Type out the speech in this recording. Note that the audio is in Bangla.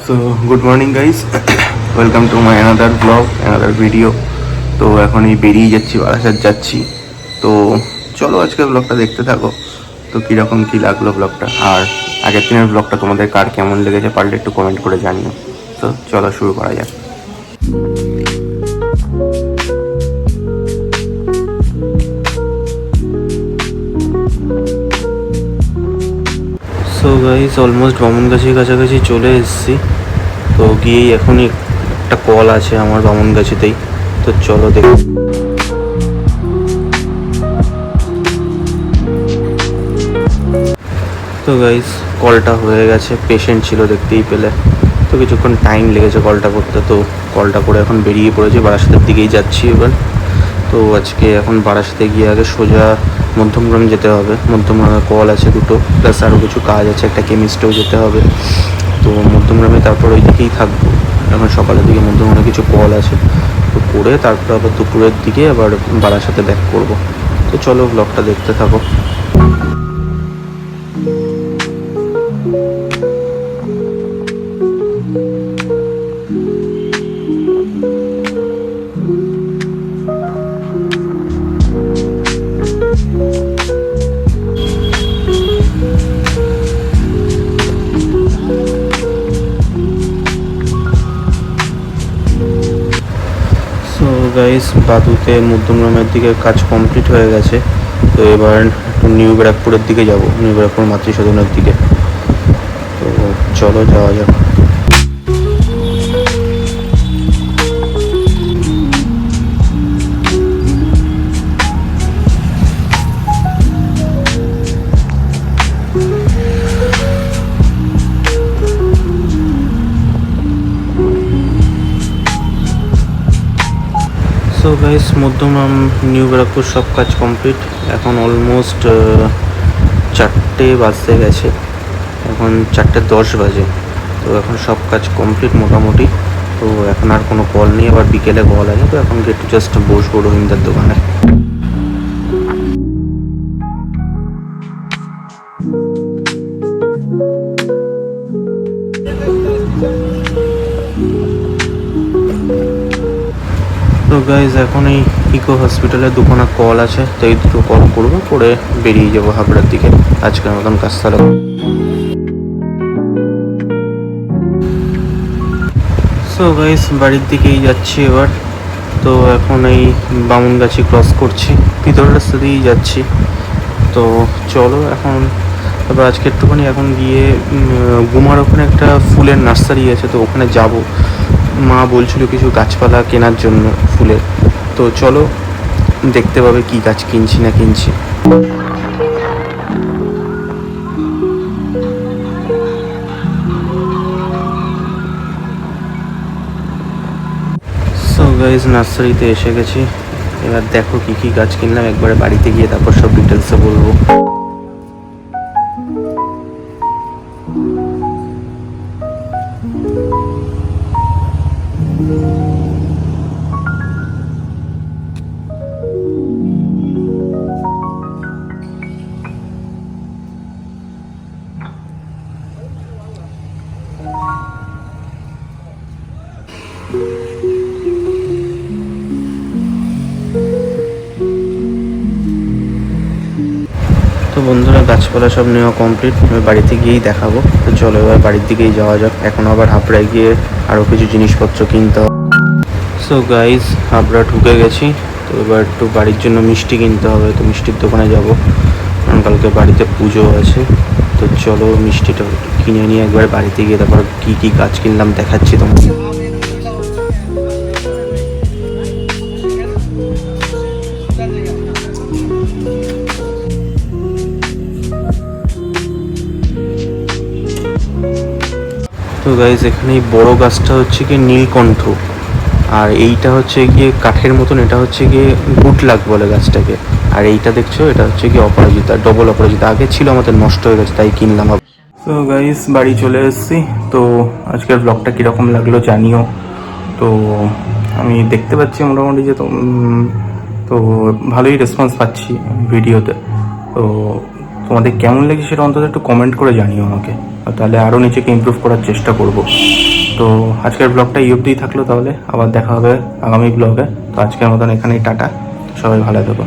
So good morning guys, welcome to my another blog, another video. তো এখন এই বেরিয়ে যাচ্ছি, বারাসাত যাচ্ছি। তো চলো আজকের ব্লগটা দেখতে থাকো। তো কীরকম কী লাগলো ব্লগটা, আর আগের দিনের ব্লগটা তোমাদের কার কেমন লেগেছে পারলে একটু কমেন্ট করে জানিও। তো চলো শুরু করা যাক। সো গাইস, অলমোস্ট বামুনগাছির কাছাকাছি চলে এসেছি। তো গিয়েই এখনই একটা কল আছে আমার বামুনগাছিতেই। তো চলো দেখ। তো গাইস, কলটা হয়ে গেছে, পেশেন্ট ছিল দেখতেই পেলে। তো কিছুক্ষণ টাইম লেগেছে কলটা করতে। তো কলটা করে এখন বেরিয়ে পড়েছি, বারাসাতের দিকেই যাচ্ছি এবার। তো আজকে এখন বারাসাতে গিয়ে আগে সোজা মধ্যমগ্রাম যেতে হবে। মধ্যমগ্রামে কল আছে দুটো, প্লাস আরও কিছু কাজ আছে, একটা কেমিস্টেও যেতে হবে। তো মধ্যমগ্রামে তারপর ওই দিকেই থাকবো। এখন সকালের দিকে মধ্যমগ্রামে কিছু কল আছে, তো করে তারপর আবার দুপুরের দিকে আবার বারাসাতে ব্যাক করব। তো চলো ব্লগটা দেখতে থাকো। সো গাইস, বাদুতে মধ্যমগ্রামের দিকে কাজ কমপ্লিট হয়ে গেছে। তো এবার একটু নিউ ব্যারাকপুরের দিকে যাব, নিউ ব্যারাকপুর মাতৃসদনের দিকে। তো চলো যাওয়া যাক। So guys, Madhyamgram new Barrackpore সব কাজ কমপ্লিট। এখন অলমোস্ট 4টে বাজতে গেছে, এখন 4:10 বাজে। তো এখন সব কাজ কমপ্লিট মোটামুটি। তো এখন আর কোনো কল নেই, আবার বিকেলে কল আছে। তো এখন একটু জাস্ট বসবো রহিমদার দোকানে। তো গাইজ, এখন এই ইকো হসপিটালের দুখানা কল আছে, তো এই দুটো কল করবো, করে বেরিয়ে যাবো হাবড়ার দিকে আজকের মতন কাজ তাহলে। সো গাইজ, বাড়ির দিকেই যাচ্ছি এবার। তো এখন এই বামুনগাছি ক্রস করছি, ভিতরের রাস্তা দিয়েই যাচ্ছি। তো চলো এখন এবার আজকে একটুখানি এখন গিয়ে গুমার ওখানে একটা ফুলের নার্সারি আছে, তো ওখানে যাব। মা বলছিল কিছু গাছপালা কেনার জন্য ফুলের। তো চলো দেখতে পাবে কি গাছ কিনছি না কিনছি। সো গাইজ, নার্সারিতে এসে গেছি। এবার দেখো কি কি গাছ কিনলাম, একবারে বাড়িতে গিয়ে তারপর সব ডিটেলসে বলবো। তো বন্ধুরা, গাছপালা সব নেওয়া কমপ্লিট, আমি বাড়িতে গিয়েই দেখাবো। তো চলো এবার বাড়ির দিকেই যাওয়া যাক। এখন আবার হাবড়ায় গিয়ে আরও কিছু জিনিসপত্র কিনতে হবে। সো গাইজ, হাবড়া ঢুকে গেছি। তো এবার একটু বাড়ির জন্য মিষ্টি কিনতে হবে, তো মিষ্টির দোকানে যাব, কারণ কালকে বাড়িতে পুজো আছে। তো চলো মিষ্টিটা কিনে নিয়ে একবার বাড়িতে গিয়ে তারপর কী কী গাছ কিনলাম দেখাচ্ছি তোমাকে। তো গাইজ, এখানে এই বড়ো গাছটা হচ্ছে কি নীলকণ্ঠ, আর এইটা হচ্ছে গিয়ে কাঠের মতন, এটা হচ্ছে গিয়ে গুডলাক বলে গাছটাকে। আর এইটা দেখছো, এটা হচ্ছে গিয়ে অপরাজিতা, ডবল অপরাজিতা। আগে ছিল, আমাদের নষ্ট হয়ে গেছে, তাই কিনলাম। তো গাইস, বাড়ি চলে এসেছি। তো আজকের ব্লগটা কীরকম লাগলো জানিও। তো আমি দেখতে পাচ্ছি মোটামুটি যে তো ভালোই রেসপন্স পাচ্ছি ভিডিওতে। তো তোমাদের কেমন লেগেছে সেটা অন্তত একটু কমেন্ট করে জানিও আমাকে, আর তাহলে আরও নিজেকে ইমপ্রুভ করার চেষ্টা করব। তো আজকের ব্লগটা এই অবধিই থাকলো, তাহলে আবার দেখা হবে আগামী ব্লগে। তো আজকের মতন এখানেই টাটা, সবাই ভালো থেকো।